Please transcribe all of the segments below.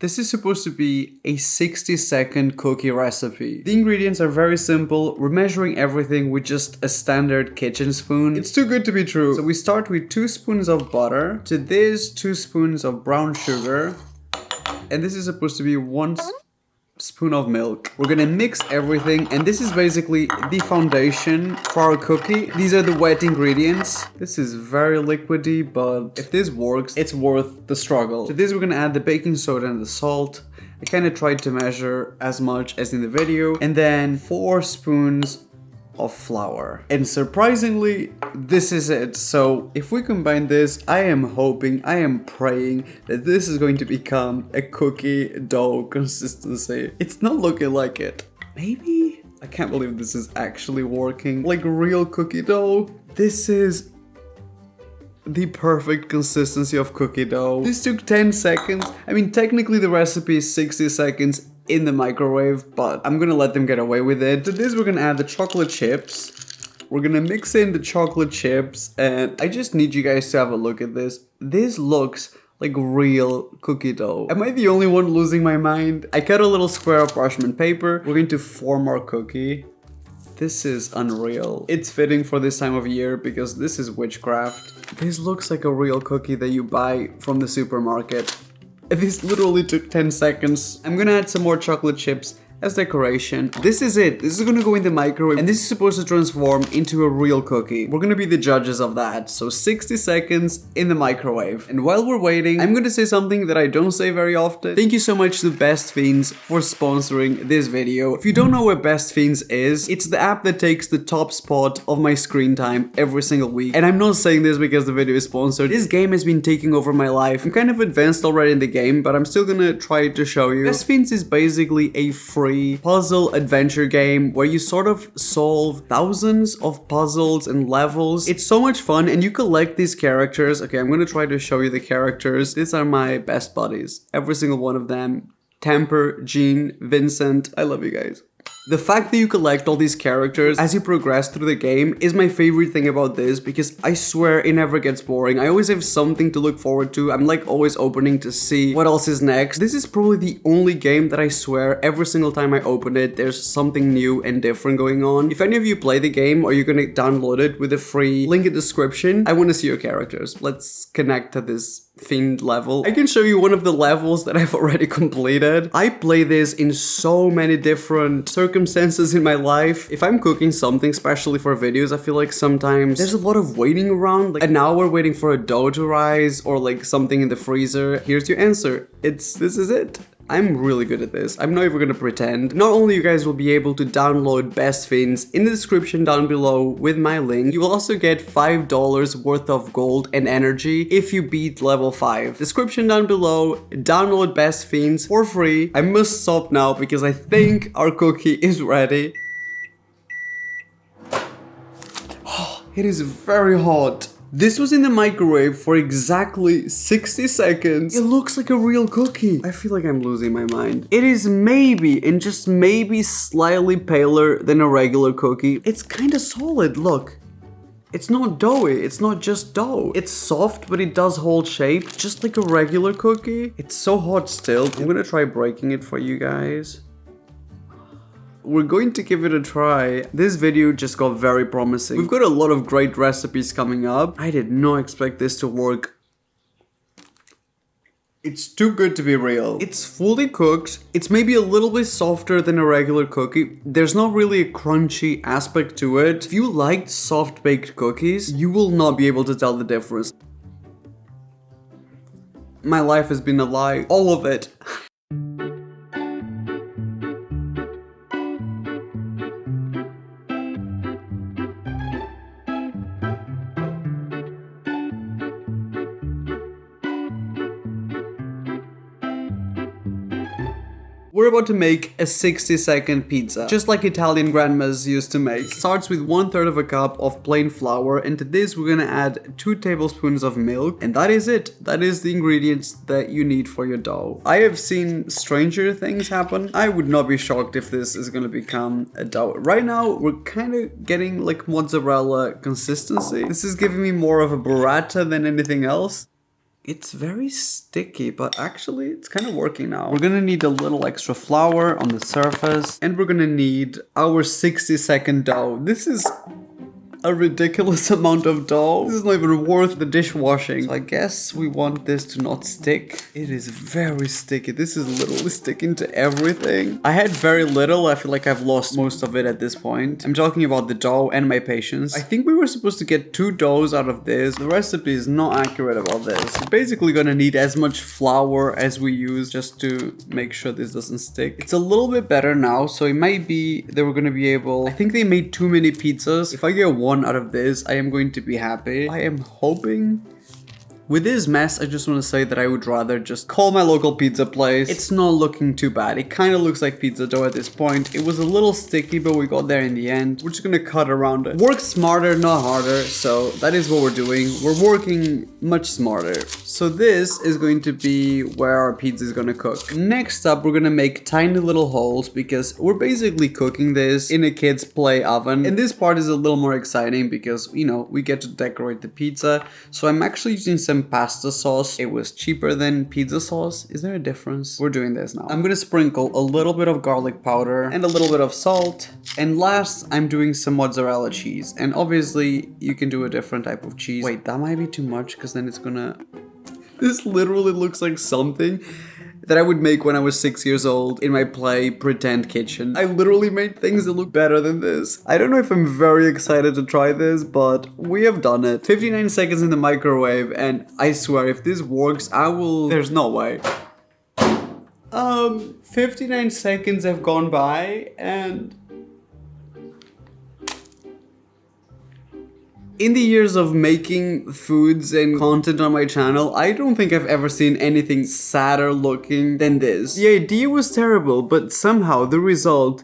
This is supposed to be a 60-second cookie recipe. The ingredients are very simple. We're measuring everything with just a standard kitchen spoon. It's too good to be true. So we start with 2 spoons of butter. To this, 2 spoons of brown sugar. And this is supposed to be 1 spoon of milk. We're gonna mix everything, and this is basically the foundation for our cookie. These are the wet ingredients. This is very liquidy, but if this works, it's worth the struggle. To this, we're gonna add the baking soda and the salt. I kind of tried to measure as much as in the video, and then 4 spoons of flour. And surprisingly, this is it. So if we combine this, I am hoping, I am praying that this is going to become a cookie dough consistency. It's not looking like it. Maybe? I can't believe this is actually working. Like real cookie dough. This is the perfect consistency of cookie dough. This took 10 seconds. I mean, technically the recipe is 60 seconds in the microwave, but I'm gonna let them get away with it. To this, we're gonna add the chocolate chips. We're gonna mix in the chocolate chips, and I just need you guys to have a look at this. This looks like real cookie dough. Am I the only one losing my mind? I cut a little square of parchment paper. We're going to form our cookie. This is unreal. It's fitting for this time of year because this is witchcraft. This looks like a real cookie that you buy from the supermarket. This literally took 10 seconds. I'm gonna add some more chocolate chips as decoration. This is it. This is gonna go in the microwave, and this is supposed to transform into a real cookie. We're gonna be the judges of that. So 60 seconds in the microwave. And while we're waiting, I'm gonna say something that I don't say very often. Thank you so much to Best Fiends for sponsoring this video. If you don't know what Best Fiends is, it's the app that takes the top spot of my screen time every single week. And I'm not saying this because the video is sponsored. This game has been taking over my life. I'm kind of advanced already in the game, but I'm still gonna try to show you. Best Fiends is basically a free puzzle adventure game where you sort of solve thousands of puzzles and levels. It's so much fun, and you collect these characters. Okay, I'm gonna try to show you the characters. These are my best buddies. Every single one of them. Tamper, Jean, Vincent. I love you guys. The fact that you collect all these characters as you progress through the game is my favorite thing about this, because I swear it never gets boring. I always have something to look forward to. I'm like always opening to see what else is next. This is probably the only game that I swear every single time I open it, there's something new and different going on. If any of you play the game or you're gonna download it with a free link in the description, I want to see your characters. Let's connect to this fiend level. I can show you one of the levels that I've already completed. I play this in so many different circumstances in my life. If I'm cooking something, especially for videos, I feel like sometimes there's a lot of waiting around, like an hour waiting for a dough to rise or like something in the freezer. Here's your answer. This is it. I'm really good at this. I'm not even gonna pretend. Not only you guys will be able to download Best Fiends in the description down below with my link, you will also get $5 worth of gold and energy if you beat level 5. Description down below, download Best Fiends for free. I must stop now because I think our cookie is ready. It is very hot. This was in the microwave for exactly 60 seconds. It looks like a real cookie. I feel like I'm losing my mind. It is maybe, and just maybe, slightly paler than a regular cookie. It's kind of solid, look. It's not doughy, it's not just dough. It's soft, but it does hold shape, just like a regular cookie. It's so hot still. I'm gonna try breaking it for you guys. We're going to give it a try. This video just got very promising. We've got a lot of great recipes coming up. I did not expect this to work. It's too good to be real. It's fully cooked. It's maybe a little bit softer than a regular cookie. There's not really a crunchy aspect to it. If you liked soft baked cookies, you will not be able to tell the difference. My life has been a lie. All of it. We're about to make a 60-second pizza, just like Italian grandmas used to make. It starts with 1/3 of a cup of plain flour, and to this we're gonna add 2 tablespoons of milk, and that is it. That is the ingredients that you need for your dough. I have seen stranger things happen. I would not be shocked if this is gonna become a dough. Right now, we're kind of getting like mozzarella consistency. This is giving me more of a burrata than anything else. It's very sticky, but actually it's kind of working now. We're gonna need a little extra flour on the surface, and we're gonna need our 60-second dough. This is a ridiculous amount of dough. This is not even worth the dishwashing. So I guess we want this to not stick. It is very sticky. This is literally sticking to everything. I had very little. I feel like I've lost most of it at this point. I'm talking about the dough and my patience. I think we were supposed to get 2 doughs out of this. The recipe is not accurate about this. We're basically gonna need as much flour as we use just to make sure this doesn't stick. It's a little bit better now, so it might be that we're gonna be able... I think they made too many pizzas. If I get one out of this, I am going to be happy. I am hoping. With this mess, I just want to say that I would rather just call my local pizza place. It's not looking too bad. It kind of looks like pizza dough at this point. It was a little sticky, but we got there in the end. We're just gonna cut around it. Work smarter, not harder. So that is what we're doing. We're working much smarter. So this is going to be where our pizza is gonna cook. Next up, we're gonna make tiny little holes because we're basically cooking this in a kid's play oven. And this part is a little more exciting because, you know, we get to decorate the pizza. So I'm actually using some pasta sauce. It was cheaper than pizza sauce. Is there a difference? We're doing this now. I'm gonna sprinkle a little bit of garlic powder and a little bit of salt. And last, I'm doing some mozzarella cheese. And obviously, you can do a different type of cheese. Wait, that might be too much because then it's gonna... This literally looks like something that I would make when I was 6 years old in my play pretend kitchen. I literally made things that look better than this. I don't know if I'm very excited to try this, but we have done it. 59 seconds in the microwave, and I swear if this works, I will... There's no way. 59 seconds have gone by, and... In the years of making foods and content on my channel, I don't think I've ever seen anything sadder looking than this. The idea was terrible, but somehow the result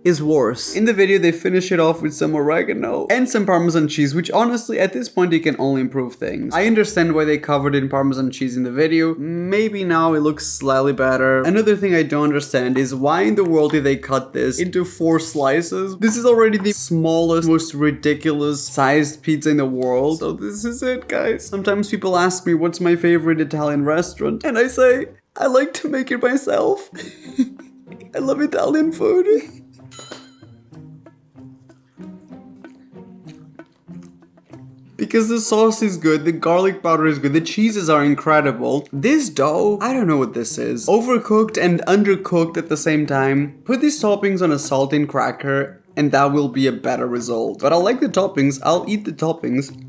is worse. In the video, they finish it off with some oregano and some Parmesan cheese, which honestly, at this point, it can only improve things. I understand why they covered it in Parmesan cheese in the video. Maybe now it looks slightly better. Another thing I don't understand is why in the world did they cut this into 4 slices? This is already the smallest, most ridiculous sized pizza in the world. So this is it, guys. Sometimes people ask me what's my favorite Italian restaurant, and I say, I like to make it myself. I love Italian food. Because the sauce is good, the garlic powder is good, the cheeses are incredible. This dough, I don't know what this is. Overcooked and undercooked at the same time. Put these toppings on a saltine cracker and that will be a better result. But I like the toppings, I'll eat the toppings.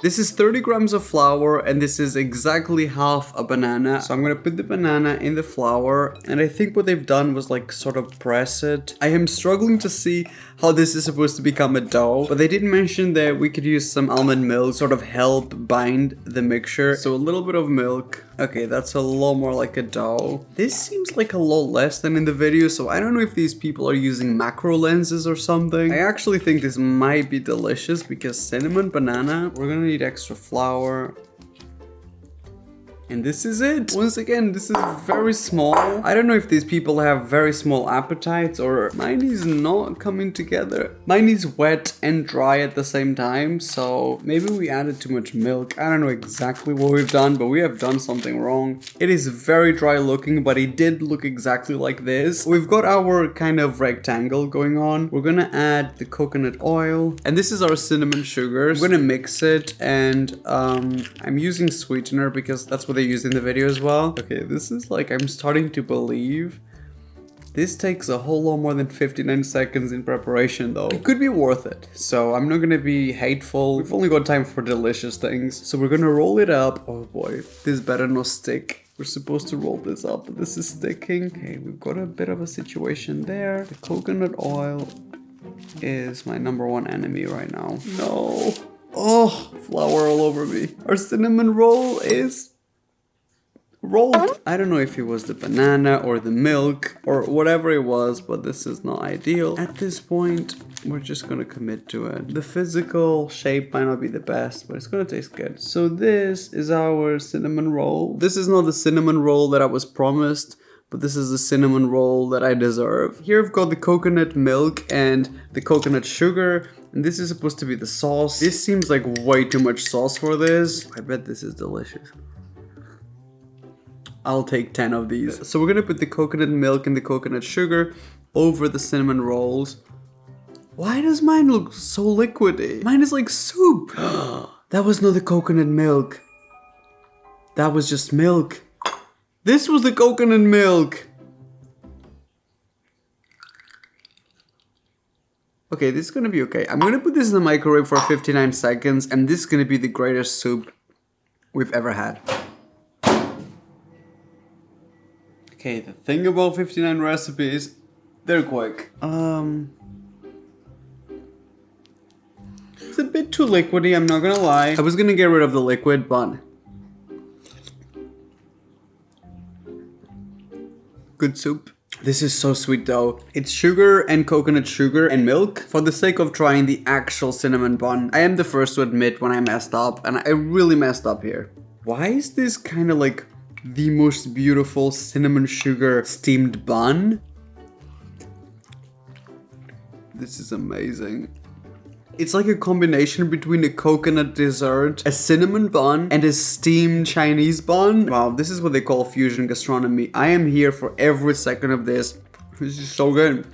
This is 30 grams of flour and this is exactly half a banana. So I'm gonna put the banana in the flour and I think what they've done was like sort of press it. I am struggling to see how this is supposed to become a dough, but they did mention that we could use some almond milk, sort of help bind the mixture. So a little bit of milk. Okay, that's a lot more like a dough. This seems like a lot less than in the video, so I don't know if these people are using macro lenses or something. I actually think this might be delicious because cinnamon banana, we're gonna need extra flour. And this is it. Once again, this is very small. I don't know if these people have very small appetites or mine is not coming together. Mine is wet and dry at the same time. So maybe we added too much milk. I don't know exactly what we've done, but we have done something wrong. It is very dry looking, but it did look exactly like this. We've got our kind of rectangle going on. We're gonna add the coconut oil. And this is our cinnamon sugars. We're gonna mix it and I'm using sweetener because that's what they used in the video as well. Okay, this is like, I'm starting to believe this takes a whole lot more than 59 seconds in preparation though. It could be worth it, so I'm not gonna be hateful. We've only got time for delicious things. So we're gonna roll it up. Oh boy, this better not stick. We're supposed to roll this up, but this is sticking. Okay, we've got a bit of a situation there. The coconut oil is my #1 enemy right now. No. Oh, flour all over me. Our cinnamon roll is rolled. I don't know if it was the banana or the milk or whatever it was, but this is not ideal. At this point, we're just gonna commit to it. The physical shape might not be the best, but it's gonna taste good. So this is our cinnamon roll. This is not the cinnamon roll that I was promised, but this is the cinnamon roll that I deserve. Here I've got the coconut milk and the coconut sugar, and this is supposed to be the sauce. This seems like way too much sauce for this. I bet this is delicious. I'll take 10 of these. So we're gonna put the coconut milk and the coconut sugar over the cinnamon rolls. Why does mine look so liquidy? Mine is like soup. That was not the coconut milk. That was just milk. This was the coconut milk. Okay, this is gonna be okay. I'm gonna put this in the microwave for 59 seconds, and this is gonna be the greatest soup we've ever had. Okay, the thing about 59 recipes, they're quick. It's a bit too liquidy, I'm not gonna lie. I was gonna get rid of the liquid, but good soup. This is so sweet though. It's sugar and coconut sugar and milk. For the sake of trying the actual cinnamon bun, I am the first to admit when I messed up, and I really messed up here. Why is this kind of like the most beautiful cinnamon sugar steamed bun? This is amazing. It's like a combination between a coconut dessert, a cinnamon bun, and a steamed Chinese bun. Wow, this is what they call fusion gastronomy. I am here for every second of this. This is so good.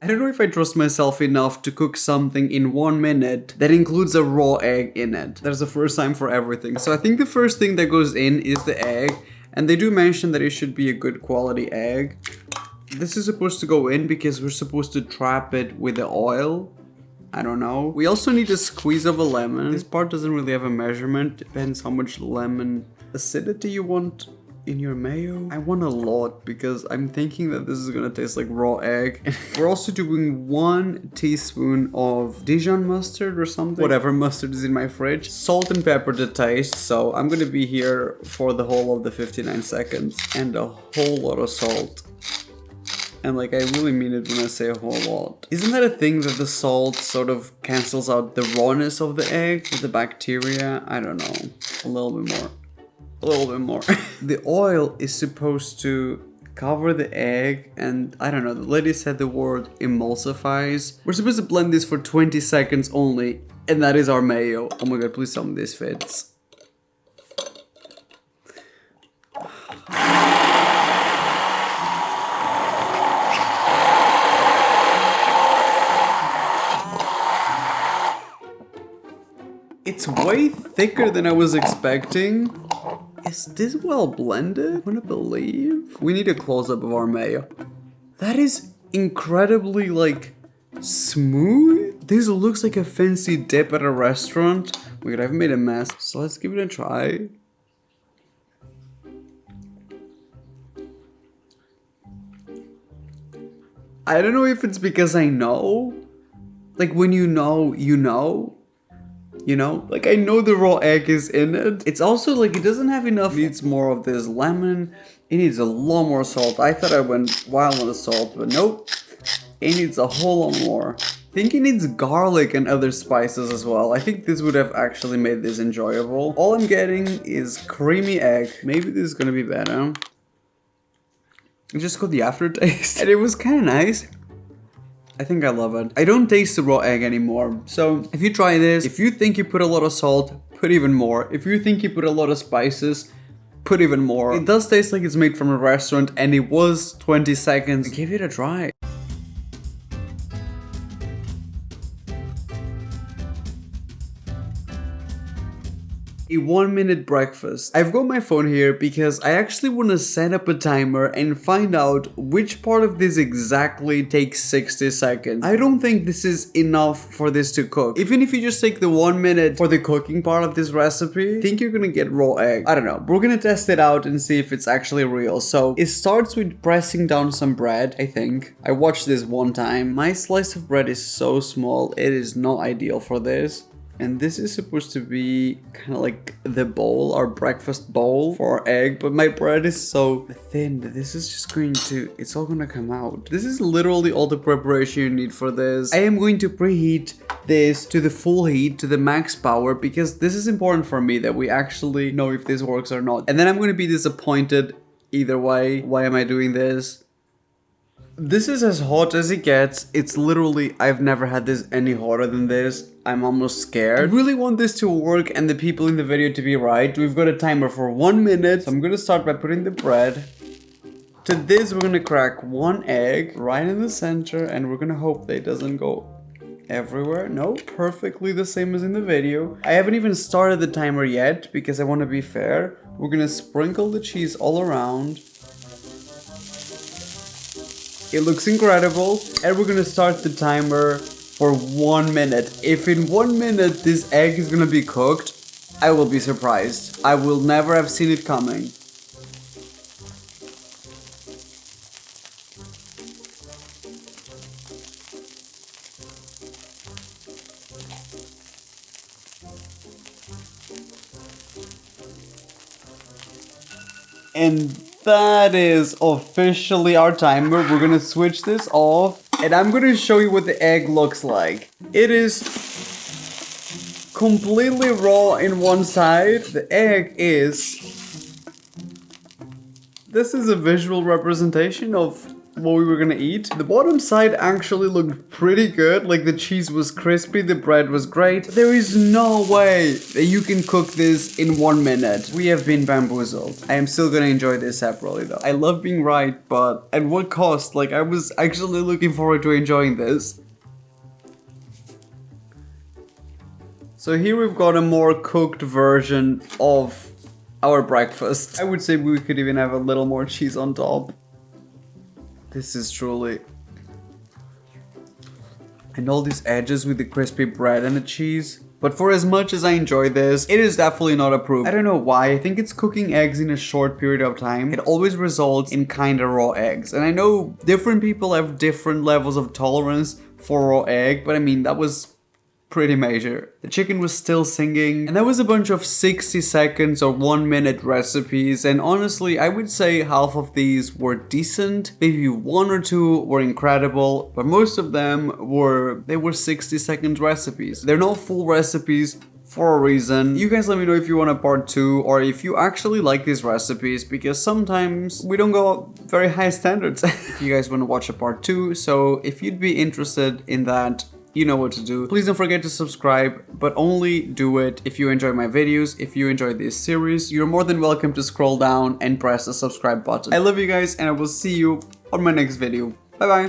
I don't know if I trust myself enough to cook something in 1 minute that includes a raw egg in it. There's a first time for everything. So I think the first thing that goes in is the egg, and they do mention that it should be a good quality egg. This is supposed to go in because we're supposed to trap it with the oil. I don't know. We also need a squeeze of a lemon. This part doesn't really have a measurement. Depends how much lemon acidity you want in your mayo. I want a lot because I'm thinking that this is gonna taste like raw egg. We're also doing 1 teaspoon of Dijon mustard or something. Whatever mustard is in my fridge. Salt and pepper to taste. So I'm gonna be here for the whole of the 59 seconds. And a whole lot of salt. And like, I really mean it when I say a whole lot. Isn't that a thing that the salt sort of cancels out the rawness of the egg with the bacteria? I don't know. A little bit more. A little bit more. The oil is supposed to cover the egg, and I don't know, the lady said the word emulsifies. We're supposed to blend this for 20 seconds only, and that is our mayo. Oh my god, please tell me this fits. It's way thicker than I was expecting. Is this well blended? I wanna believe. We need a close-up of our mayo. That is incredibly, like, smooth. This looks like a fancy dip at a restaurant. Oh my god, I've made a mess. So let's give it a try. I don't know if it's because I know. Like, when you know, you know. You know, like I know the raw egg is in it. It's also like it doesn't have enough. It needs more of this lemon. It needs a lot more salt. I thought I went wild on the salt, but nope. It needs a whole lot more. I think it needs garlic and other spices as well. I think this would have actually made this enjoyable. All I'm getting is creamy egg. Maybe this is gonna be better. I just got the aftertaste. And it was kind of nice. I think I love it. I don't taste the raw egg anymore. So if you try this, if you think you put a lot of salt, put even more. If you think you put a lot of spices, put even more. It does taste like it's made from a restaurant, and it was 20 seconds. Give it a try. a 1-minute breakfast. I've got my phone here because I actually want to set up a timer and find out which part of this exactly takes 60 seconds. I don't think this is enough for this to cook. Even if you just take the 1 minute for the cooking part of this recipe, I think you're gonna get raw egg. I don't know. We're gonna test it out and see if it's actually real. So it starts with pressing down some bread, I think. I watched this one time. My slice of bread is so small, it is not ideal for this. And this is supposed to be kind of like the bowl, our breakfast bowl for our egg, but my bread is so thin that this is just going to, it's all gonna come out. This is literally all the preparation you need for this. I am going to preheat this to the full heat, to the max power, because this is important for me that we actually know if this works or not. And then I'm going to be disappointed either way. Why am I doing this? This is as hot as it gets. It's literally, I've never had this any hotter than this. I'm almost scared. I really want this to work and the people in the video to be right. We've got a timer for 1 minute. So I'm gonna start by putting the bread. To this, we're gonna crack 1 egg right in the center and we're gonna hope that it doesn't go everywhere. No, perfectly the same as in the video. I haven't even started the timer yet because I want to be fair. We're gonna sprinkle the cheese all around. It looks incredible, and we're gonna start the timer for 1 minute. If in 1 minute this egg is gonna be cooked, I will be surprised. I will never have seen it coming. And that is officially our timer. We're gonna switch this off and I'm gonna show you what the egg looks like. It is completely raw in one side. The egg is... This is a visual representation of what we were gonna eat. The bottom side actually looked pretty good, like the cheese was crispy, the bread was great. There is no way that you can cook this in 1 minute. We have been bamboozled. I am still gonna enjoy this separately though. I love being right, but at what cost? Like I was actually looking forward to enjoying this. So here we've got a more cooked version of our breakfast. I would say we could even have a little more cheese on top. This is truly... And all these edges with the crispy bread and the cheese. But for as much as I enjoy this, it is definitely not approved. I don't know why. I think it's cooking eggs in a short period of time. It always results in kinda raw eggs. And I know different people have different levels of tolerance for raw egg, but I mean, that was pretty major. The chicken was still singing, and there was a bunch of 60 seconds or 1 minute recipes, and honestly I would say half of these were decent, maybe 1 or 2 were incredible, but most of them were 60-second recipes. They're not full recipes for a reason. You guys let me know if you want a part 2 or if you actually like these recipes, because sometimes we don't go very high standards. If you guys want to watch a part 2, so if you'd be interested in that, you know what to do. Please don't forget to subscribe, but only do it if you enjoy my videos. If you enjoy this series, you're more than welcome to scroll down and press the subscribe button. I love you guys and I will see you on my next video. Bye bye.